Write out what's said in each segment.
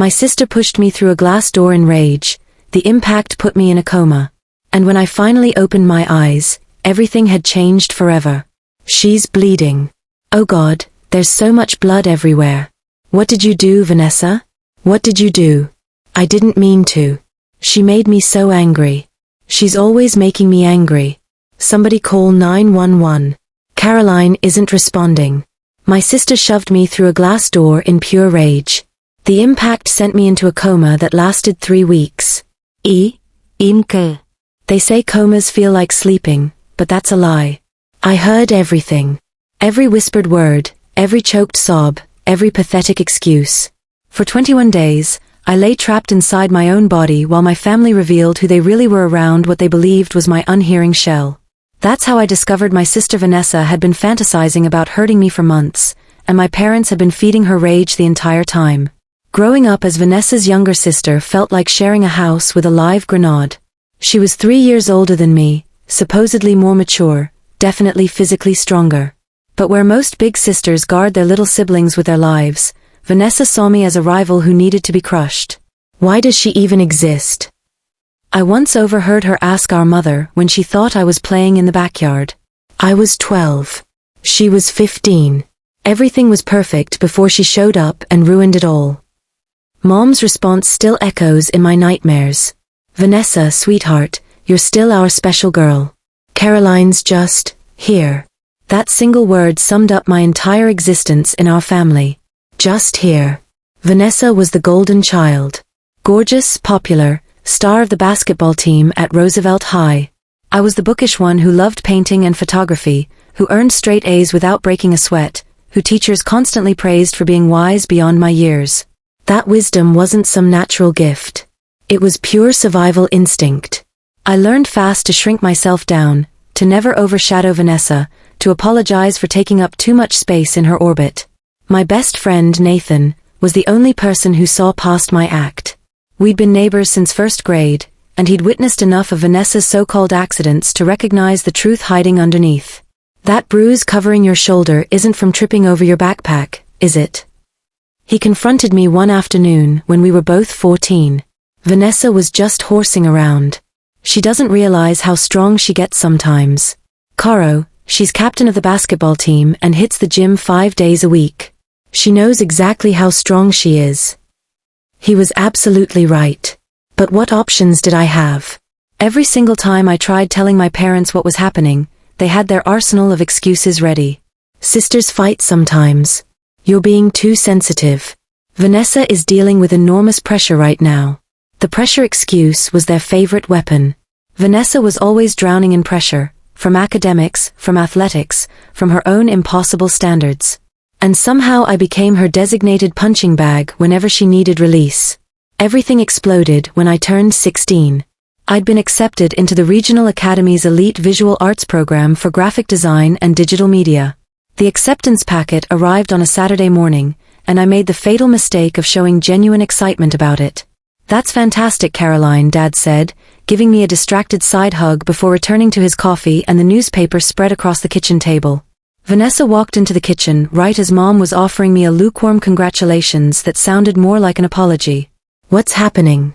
My sister pushed me through a glass door in rage. The impact put me in a coma. And when I finally opened my eyes, everything had changed forever. She's bleeding. Oh God, there's so much blood everywhere. What did you do, Vanessa? What did you do? I didn't mean to. She made me so angry. She's always making me angry. Somebody call 911. Caroline isn't responding. My sister shoved me through a glass door in pure rage. The impact sent me into a coma that lasted 3 weeks. Imke. They say comas feel like sleeping, but that's a lie. I heard everything. Every whispered word, every choked sob, every pathetic excuse. For 21 days, I lay trapped inside my own body while my family revealed who they really were around what they believed was my unhearing shell. That's how I discovered my sister Vanessa had been fantasizing about hurting me for months, and my parents had been feeding her rage the entire time. Growing up as Vanessa's younger sister felt like sharing a house with a live grenade. She was 3 years older than me, supposedly more mature, definitely physically stronger. But where most big sisters guard their little siblings with their lives, Vanessa saw me as a rival who needed to be crushed. Why does she even exist? I once overheard her ask our mother when she thought I was playing in the backyard. I was 12. She was 15. Everything was perfect before she showed up and ruined it all. Mom's response still echoes in my nightmares. Vanessa, sweetheart, you're still our special girl. Caroline's just here. That single word summed up my entire existence in our family. Just here. Vanessa was the golden child. Gorgeous, popular, star of the basketball team at Roosevelt High. I was the bookish one who loved painting and photography, who earned straight A's without breaking a sweat, who teachers constantly praised for being wise beyond my years. That wisdom wasn't some natural gift. It was pure survival instinct. I learned fast to shrink myself down, to never overshadow Vanessa, to apologize for taking up too much space in her orbit. My best friend, Nathan, was the only person who saw past my act. We'd been neighbors since first grade, and he'd witnessed enough of Vanessa's so-called accidents to recognize the truth hiding underneath. That bruise covering your shoulder isn't from tripping over your backpack, is it? He confronted me one afternoon when we were both 14. Vanessa was just horsing around. She doesn't realize how strong she gets sometimes. Caro, she's captain of the basketball team and hits the gym 5 days a week. She knows exactly how strong she is. He was absolutely right. But what options did I have? Every single time I tried telling my parents what was happening, they had their arsenal of excuses ready. Sisters fight sometimes. You're being too sensitive. Vanessa is dealing with enormous pressure right now. The pressure excuse was their favorite weapon. Vanessa was always drowning in pressure, from academics, from athletics, from her own impossible standards. And somehow I became her designated punching bag whenever she needed release. Everything exploded when I turned 16. I'd been accepted into the Regional Academy's elite visual arts program for graphic design and digital media. The acceptance packet arrived on a Saturday morning, and I made the fatal mistake of showing genuine excitement about it. That's fantastic, Caroline, Dad said, giving me a distracted side hug before returning to his coffee and the newspaper spread across the kitchen table. Vanessa walked into the kitchen right as Mom was offering me a lukewarm congratulations that sounded more like an apology. What's happening?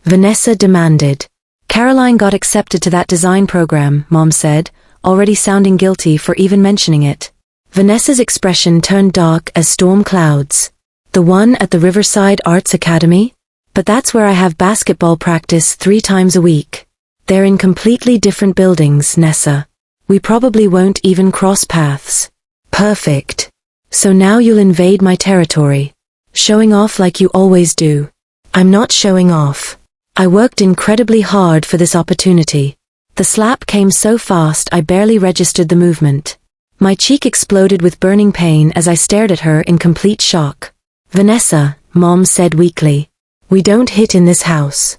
Vanessa demanded. Caroline got accepted to that design program, Mom said, already sounding guilty for even mentioning it. Vanessa's expression turned dark as storm clouds. The one at the Riverside Arts Academy? But that's where I have basketball practice 3 times a week. They're in completely different buildings, Nessa. We probably won't even cross paths. Perfect. So now you'll invade my territory. Showing off like you always do. I'm not showing off. I worked incredibly hard for this opportunity. The slap came so fast I barely registered the movement. My cheek exploded with burning pain as I stared at her in complete shock. Vanessa, Mom said weakly. We don't hit in this house.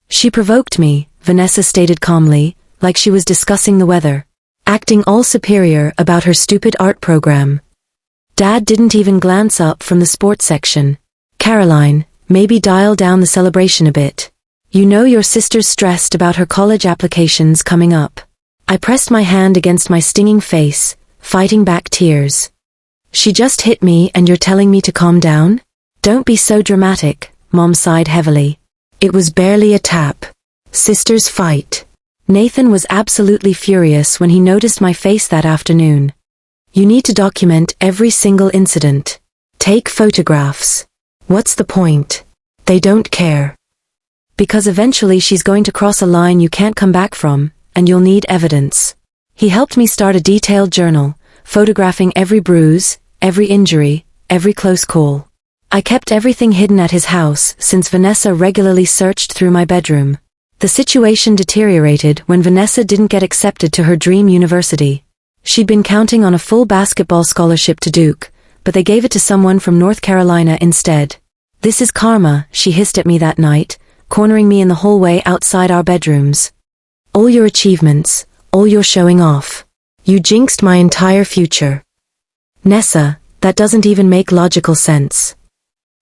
She provoked me, Vanessa stated calmly, like she was discussing the weather, acting all superior about her stupid art program. Dad didn't even glance up from the sports section. Caroline, maybe dial down the celebration a bit. You know your sister's stressed about her college applications coming up. I pressed my hand against my stinging face, fighting back tears. She just hit me and you're telling me to calm down? Don't be so dramatic, Mom sighed heavily. It was barely a tap. Sisters fight. Nathan was absolutely furious when he noticed my face that afternoon. You need to document every single incident. Take photographs. What's the point? They don't care. Because eventually she's going to cross a line you can't come back from, and you'll need evidence. He helped me start a detailed journal, photographing every bruise, every injury, every close call. I kept everything hidden at his house since Vanessa regularly searched through my bedroom. The situation deteriorated when Vanessa didn't get accepted to her dream university. She'd been counting on a full basketball scholarship to Duke, but they gave it to someone from North Carolina instead. This is karma, she hissed at me that night, cornering me in the hallway outside our bedrooms. All your achievements, all your showing off. You jinxed my entire future. Nessa, that doesn't even make logical sense.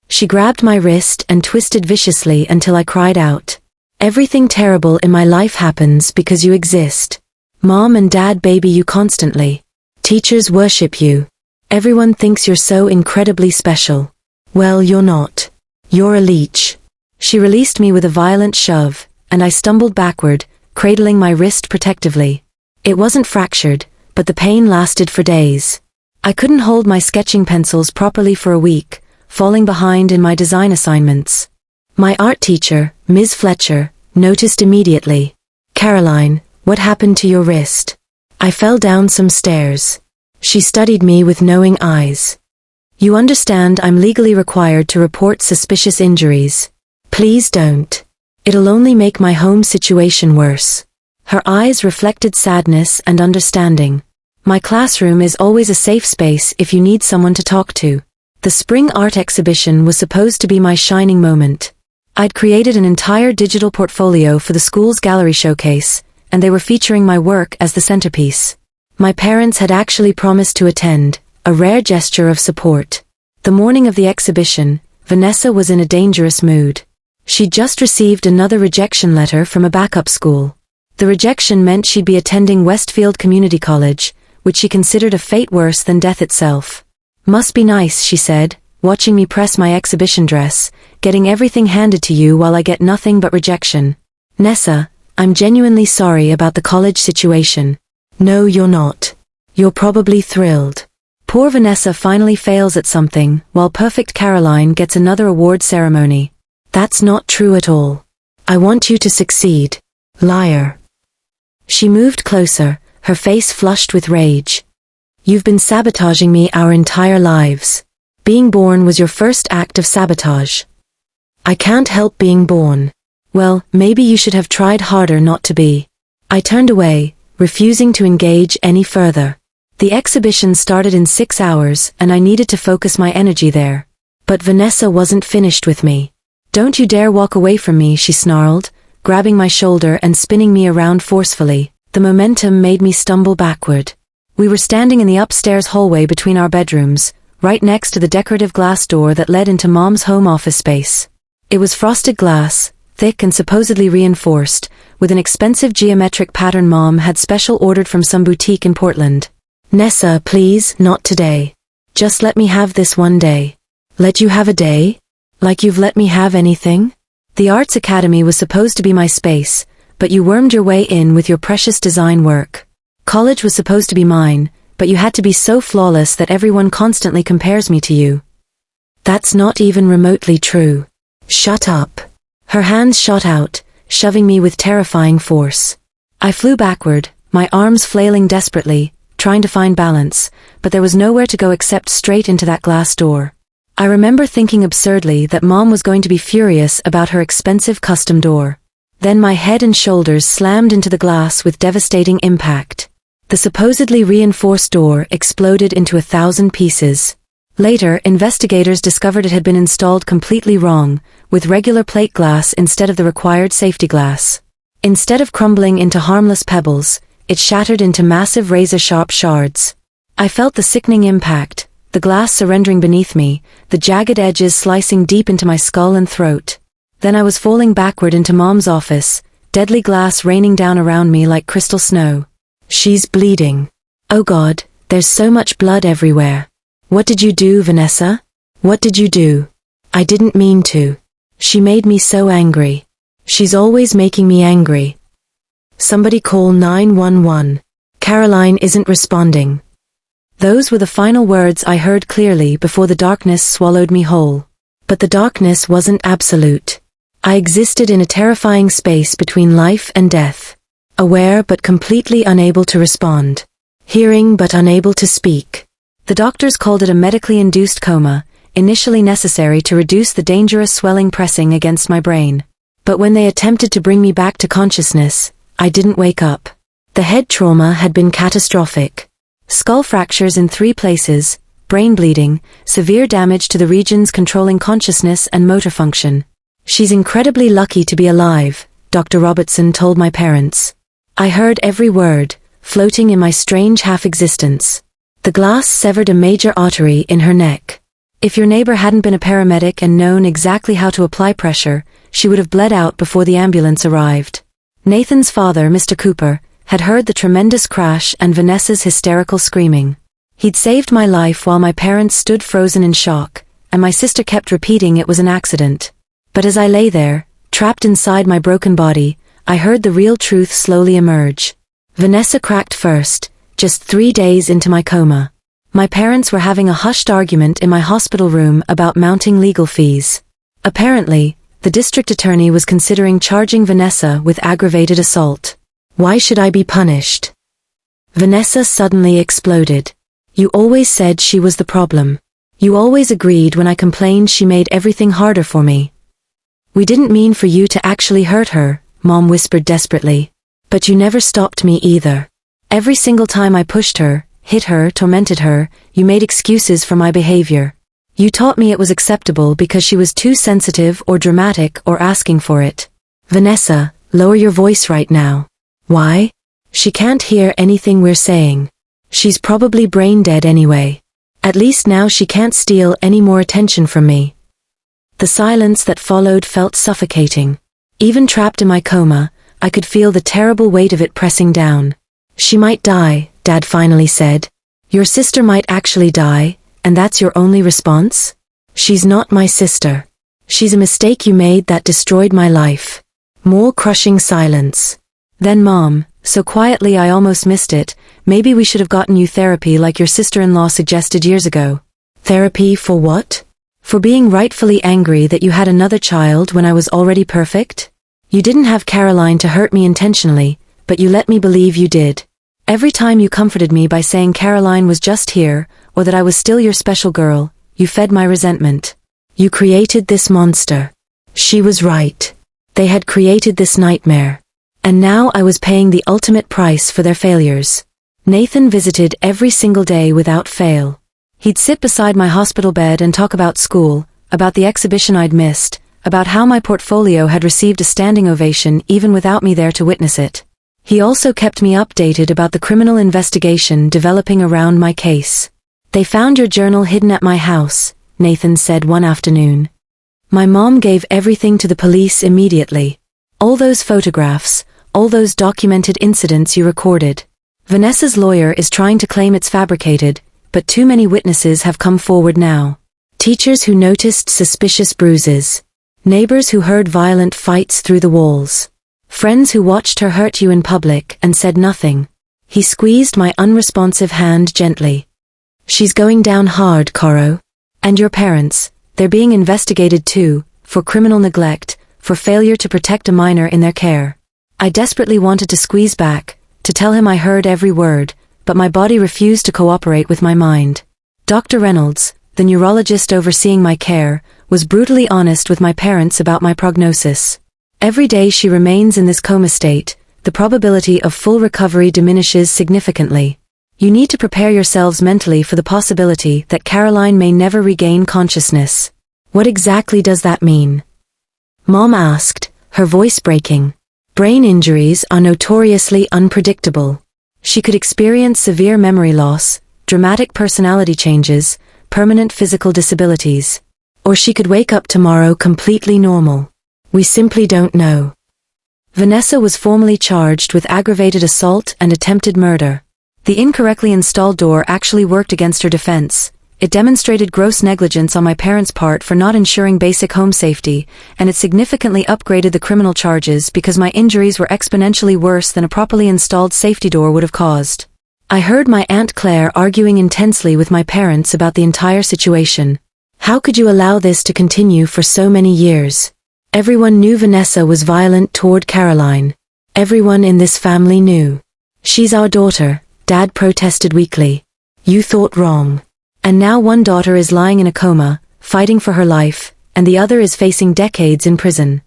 She grabbed my wrist and twisted viciously until I cried out. Everything terrible in my life happens because you exist. Mom and Dad baby you constantly. Teachers worship you. Everyone thinks you're so incredibly special. Well, you're not. You're a leech. She released me with a violent shove, and I stumbled backward, cradling my wrist protectively. It wasn't fractured, but the pain lasted for days. I couldn't hold my sketching pencils properly for a week, falling behind in my design assignments. My art teacher, Ms. Fletcher, noticed immediately. Caroline, what happened to your wrist? I fell down some stairs. She studied me with knowing eyes. You understand I'm legally required to report suspicious injuries. Please don't. It'll only make my home situation worse. Her eyes reflected sadness and understanding. My classroom is always a safe space if you need someone to talk to. The spring art exhibition was supposed to be my shining moment. I'd created an entire digital portfolio for the school's gallery showcase, and they were featuring my work as the centerpiece. My parents had actually promised to attend, a rare gesture of support. The morning of the exhibition, Vanessa was in a dangerous mood. She'd just received another rejection letter from a backup school. The rejection meant she'd be attending Westfield Community College, which she considered a fate worse than death itself. Must be nice, she said, watching me press my exhibition dress, getting everything handed to you while I get nothing but rejection. Nessa, I'm genuinely sorry about the college situation. No, you're not. You're probably thrilled. Poor Vanessa finally fails at something, while perfect Caroline gets another award ceremony. That's not true at all. I want you to succeed. Liar. She moved closer, her face flushed with rage. You've been sabotaging me our entire lives. Being born was your first act of sabotage. I can't help being born. Well, maybe you should have tried harder not to be. I turned away, refusing to engage any further. The exhibition started in 6 hours and I needed to focus my energy there. But Vanessa wasn't finished with me. Don't you dare walk away from me, she snarled, grabbing my shoulder and spinning me around forcefully. The momentum made me stumble backward. We were standing in the upstairs hallway between our bedrooms, right next to the decorative glass door that led into Mom's home office space. It was frosted glass, thick and supposedly reinforced, with an expensive geometric pattern Mom had special ordered from some boutique in Portland. Nessa, please, not today. Just let me have this one day. Let you have a day? Like you've let me have anything? The Arts Academy was supposed to be my space, but you wormed your way in with your precious design work. College was supposed to be mine, but you had to be so flawless that everyone constantly compares me to you. That's not even remotely true. Shut up. Her hands shot out, shoving me with terrifying force. I flew backward, my arms flailing desperately, trying to find balance, but there was nowhere to go except straight into that glass door. I remember thinking absurdly that Mom was going to be furious about her expensive custom door. Then my head and shoulders slammed into the glass with devastating impact. The supposedly reinforced door exploded into 1,000 pieces. Later, investigators discovered it had been installed completely wrong, with regular plate glass instead of the required safety glass. Instead of crumbling into harmless pebbles, it shattered into massive razor-sharp shards. I felt the sickening impact, the glass surrendering beneath me, the jagged edges slicing deep into my skull and throat. Then I was falling backward into Mom's office, deadly glass raining down around me like crystal snow. She's bleeding. Oh God, there's so much blood everywhere. What did you do, Vanessa? What did you do? I didn't mean to. She made me so angry. She's always making me angry. Somebody call 911. Caroline isn't responding. Those were the final words I heard clearly before the darkness swallowed me whole. But the darkness wasn't absolute. I existed in a terrifying space between life and death. Aware but completely unable to respond. Hearing but unable to speak. The doctors called it a medically induced coma, initially necessary to reduce the dangerous swelling pressing against my brain. But when they attempted to bring me back to consciousness, I didn't wake up. The head trauma had been catastrophic. Skull fractures in 3 places, brain bleeding, severe damage to the regions controlling consciousness and motor function. She's incredibly lucky to be alive, Dr. Robertson told my parents. I heard every word, floating in my strange half-existence. The glass severed a major artery in her neck. If your neighbor hadn't been a paramedic and known exactly how to apply pressure, she would have bled out before the ambulance arrived. Nathan's father, Mr. Cooper, had heard the tremendous crash and Vanessa's hysterical screaming. He'd saved my life while my parents stood frozen in shock, and my sister kept repeating it was an accident. But as I lay there, trapped inside my broken body, I heard the real truth slowly emerge. Vanessa cracked first, just 3 days into my coma. My parents were having a hushed argument in my hospital room about mounting legal fees. Apparently, the district attorney was considering charging Vanessa with aggravated assault. Why should I be punished? Vanessa suddenly exploded. You always said she was the problem. You always agreed when I complained she made everything harder for me. We didn't mean for you to actually hurt her, Mom whispered desperately. But you never stopped me either. Every single time I pushed her, hit her, tormented her, you made excuses for my behavior. You taught me it was acceptable because she was too sensitive or dramatic or asking for it. Vanessa, lower your voice right now. Why? She can't hear anything we're saying. She's probably brain dead anyway. At least now she can't steal any more attention from me. The silence that followed felt suffocating. Even trapped in my coma, I could feel the terrible weight of it pressing down. She might die, Dad finally said. Your sister might actually die, and that's your only response? She's not my sister. She's a mistake you made that destroyed my life. More crushing silence. Then Mom, so quietly I almost missed it, maybe we should have gotten you therapy like your sister-in-law suggested years ago. Therapy for what? For being rightfully angry that you had another child when I was already perfect? You didn't have Caroline to hurt me intentionally, but you let me believe you did. Every time you comforted me by saying Caroline was just here, or that I was still your special girl, you fed my resentment. You created this monster. She was right. They had created this nightmare. And now I was paying the ultimate price for their failures. Nathan visited every single day without fail. He'd sit beside my hospital bed and talk about school, about the exhibition I'd missed, about how my portfolio had received a standing ovation even without me there to witness it. He also kept me updated about the criminal investigation developing around my case. They found your journal hidden at my house, Nathan said one afternoon. My mom gave everything to the police immediately. All those photographs, all those documented incidents you recorded. Vanessa's lawyer is trying to claim it's fabricated, but too many witnesses have come forward now. Teachers who noticed suspicious bruises. Neighbors who heard violent fights through the walls. Friends who watched her hurt you in public and said nothing. He squeezed my unresponsive hand gently. She's going down hard, Coro. And your parents, they're being investigated too, for criminal neglect, for failure to protect a minor in their care. I desperately wanted to squeeze back, to tell him I heard every word, but my body refused to cooperate with my mind. Dr. Reynolds, the neurologist overseeing my care, was brutally honest with my parents about my prognosis. Every day she remains in this coma state, the probability of full recovery diminishes significantly. You need to prepare yourselves mentally for the possibility that Caroline may never regain consciousness. What exactly does that mean? Mom asked, her voice breaking. Brain injuries are notoriously unpredictable. She could experience severe memory loss, dramatic personality changes, permanent physical disabilities. Or she could wake up tomorrow completely normal. We simply don't know. Vanessa was formally charged with aggravated assault and attempted murder. The incorrectly installed door actually worked against her defense, It demonstrated gross negligence on my parents' part for not ensuring basic home safety, and it significantly upgraded the criminal charges because my injuries were exponentially worse than a properly installed safety door would have caused. I heard my Aunt Claire arguing intensely with my parents about the entire situation. How could you allow this to continue for so many years? Everyone knew Vanessa was violent toward Caroline. Everyone in this family knew. She's our daughter, Dad protested weakly. You thought wrong. And now one daughter is lying in a coma, fighting for her life, and the other is facing decades in prison.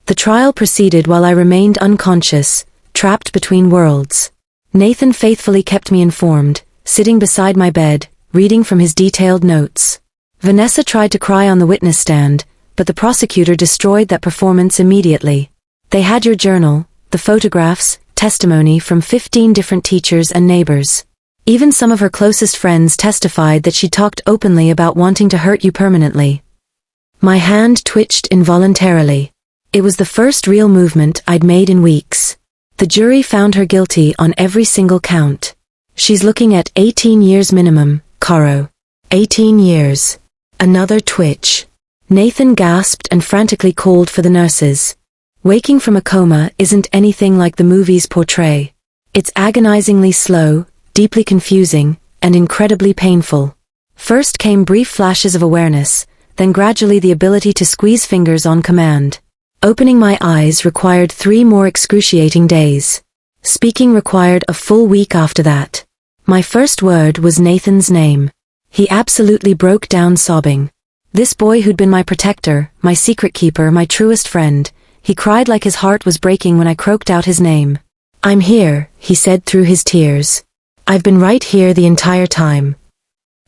The trial proceeded while I remained unconscious, trapped between worlds. Nathan faithfully kept me informed, sitting beside my bed, reading from his detailed notes. Vanessa tried to cry on the witness stand, but the prosecutor destroyed that performance immediately. They had your journal, the photographs, testimony from 15 different teachers and neighbors. Even some of her closest friends testified that she talked openly about wanting to hurt you permanently. My hand twitched involuntarily. It was the first real movement I'd made in weeks. The jury found her guilty on every single count. She's looking at 18 years minimum, Caro. 18 years. Another twitch. Nathan gasped and frantically called for the nurses. Waking from a coma isn't anything like the movies portray. It's agonizingly slow, deeply confusing, and incredibly painful. First came brief flashes of awareness, then gradually the ability to squeeze fingers on command. Opening my eyes required 3 more excruciating days. Speaking required a full week after that. My first word was Nathan's name. He absolutely broke down sobbing. This boy who'd been my protector, my secret keeper, my truest friend, he cried like his heart was breaking when I croaked out his name. I'm here, he said through his tears. I've been right here the entire time.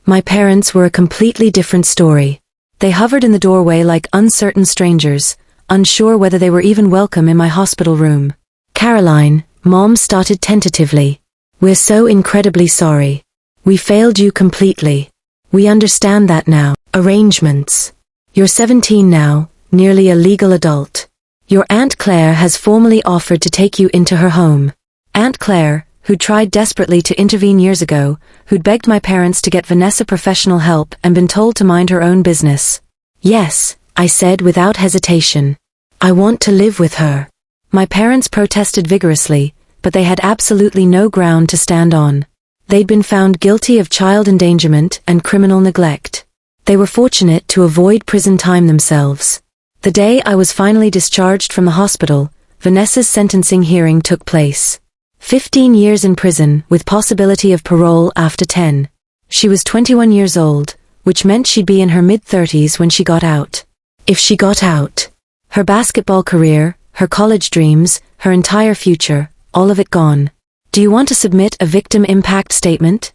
My parents were a completely different story. They hovered in the doorway like uncertain strangers, unsure whether they were even welcome in my hospital room. Caroline, Mom started tentatively. We're so incredibly sorry. We failed you completely. We understand that now. Arrangements. You're 17 now, nearly a legal adult. Your Aunt Claire has formally offered to take you into her home. Aunt Claire, who'd tried desperately to intervene years ago, who'd begged my parents to get Vanessa professional help and been told to mind her own business. Yes, I said without hesitation. I want to live with her. My parents protested vigorously, but they had absolutely no ground to stand on. They'd been found guilty of child endangerment and criminal neglect. They were fortunate to avoid prison time themselves. The day I was finally discharged from the hospital, Vanessa's sentencing hearing took place. 15 years in prison with possibility of parole after 10. She was 21 years old, which meant she'd be in her mid-30s when she got out. If she got out. Her basketball career, her college dreams, her entire future, all of it gone. Do you want to submit a victim impact statement?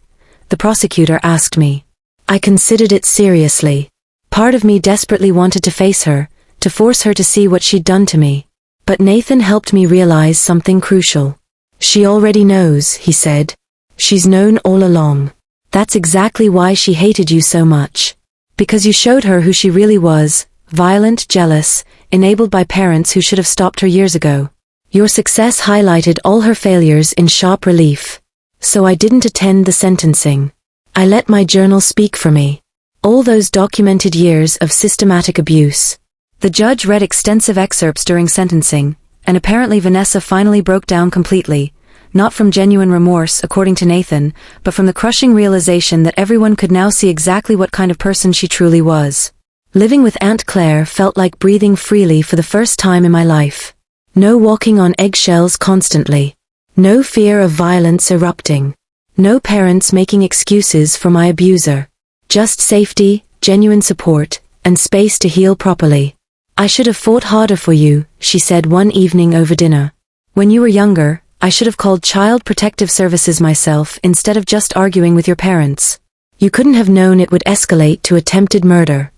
The prosecutor asked me. I considered it seriously. Part of me desperately wanted to face her, to force her to see what she'd done to me. But Nathan helped me realize something crucial. She already knows, he said. She's known all along. That's exactly why she hated you so much. Because you showed her who she really was, violent, jealous, enabled by parents who should have stopped her years ago. Your success highlighted all her failures in sharp relief. So I didn't attend the sentencing. I let my journal speak for me. All those documented years of systematic abuse. The judge read extensive excerpts during sentencing, and apparently Vanessa finally broke down completely, not from genuine remorse according to Nathan, but from the crushing realization that everyone could now see exactly what kind of person she truly was. Living with Aunt Claire felt like breathing freely for the first time in my life. No walking on eggshells constantly. No fear of violence erupting. No parents making excuses for my abuser. Just safety, genuine support, and space to heal properly. I should have fought harder for you, she said one evening over dinner. When you were younger, I should have called Child Protective Services myself instead of just arguing with your parents. You couldn't have known it would escalate to attempted murder.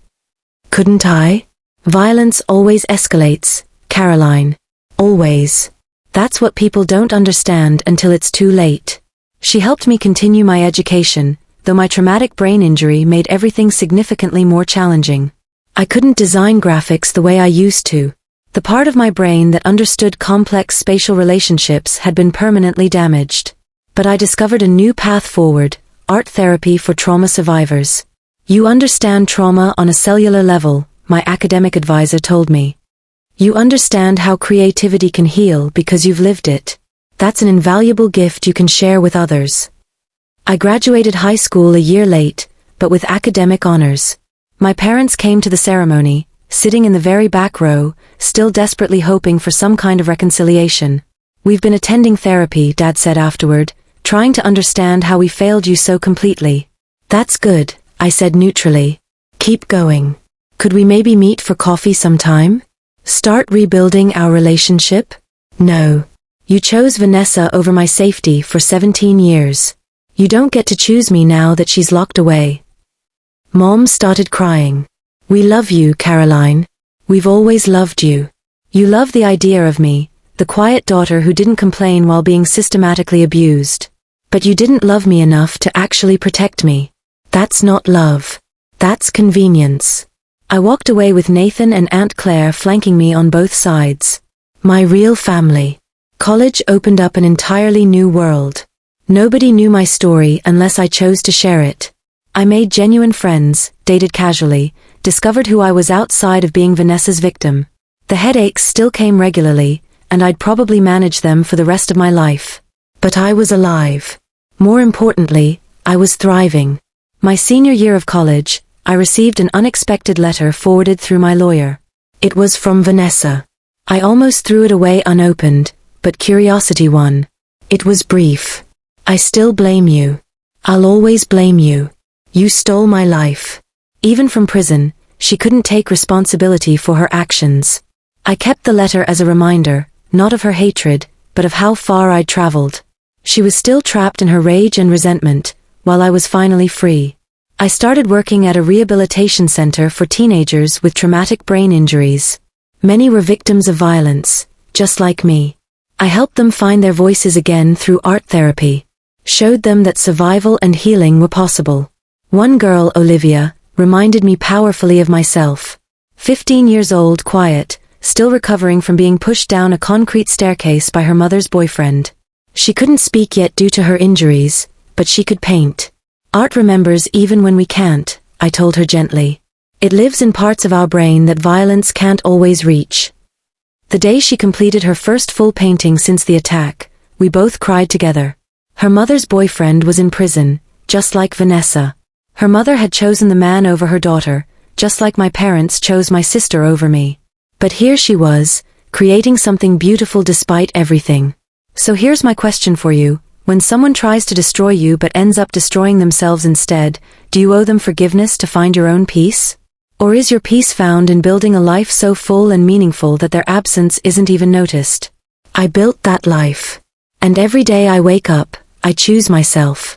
Couldn't I? Violence always escalates, Caroline. Always. That's what people don't understand until it's too late. She helped me continue my education, though my traumatic brain injury made everything significantly more challenging. I couldn't design graphics the way I used to. The part of my brain that understood complex spatial relationships had been permanently damaged. But I discovered a new path forward, art therapy for trauma survivors. You understand trauma on a cellular level, my academic advisor told me. You understand how creativity can heal because you've lived it. That's an invaluable gift you can share with others. I graduated high school a year late, but with academic honors. My parents came to the ceremony, sitting in the very back row, still desperately hoping for some kind of reconciliation. We've been attending therapy, Dad said afterward, trying to understand how we failed you so completely. That's good, I said neutrally. Keep going. Could we maybe meet for coffee sometime? Start rebuilding our relationship? No. You chose Vanessa over my safety for 17 years. You don't get to choose me now that she's locked away. Mom started crying. We love you, Caroline. We've always loved you. You love the idea of me, the quiet daughter who didn't complain while being systematically abused. But you didn't love me enough to actually protect me. That's not love. That's convenience. I walked away with Nathan and Aunt Claire flanking me on both sides. My real family. College opened up an entirely new world. Nobody knew my story unless I chose to share it. I made genuine friends, dated casually, discovered who I was outside of being Vanessa's victim. The headaches still came regularly, and I'd probably manage them for the rest of my life. But I was alive. More importantly, I was thriving. My senior year of college, I received an unexpected letter forwarded through my lawyer. It was from Vanessa. I almost threw it away unopened, but curiosity won. It was brief. I still blame you. I'll always blame you. You stole my life. Even from prison, she couldn't take responsibility for her actions. I kept the letter as a reminder, not of her hatred, but of how far I'd traveled. She was still trapped in her rage and resentment, while I was finally free. I started working at a rehabilitation center for teenagers with traumatic brain injuries. Many were victims of violence, just like me. I helped them find their voices again through art therapy. Showed them that survival and healing were possible. One girl, Olivia, reminded me powerfully of myself. 15 years old, quiet, still recovering from being pushed down a concrete staircase by her mother's boyfriend. She couldn't speak yet due to her injuries, but she could paint. Art remembers even when we can't, I told her gently. It lives in parts of our brain that violence can't always reach. The day she completed her first full painting since the attack, we both cried together. Her mother's boyfriend was in prison, just like Vanessa. Her mother had chosen the man over her daughter, just like my parents chose my sister over me. But here she was, creating something beautiful despite everything. So here's my question for you. When someone tries to destroy you but ends up destroying themselves instead, do you owe them forgiveness to find your own peace? Or is your peace found in building a life so full and meaningful that their absence isn't even noticed? I built that life. And every day I wake up, I choose myself.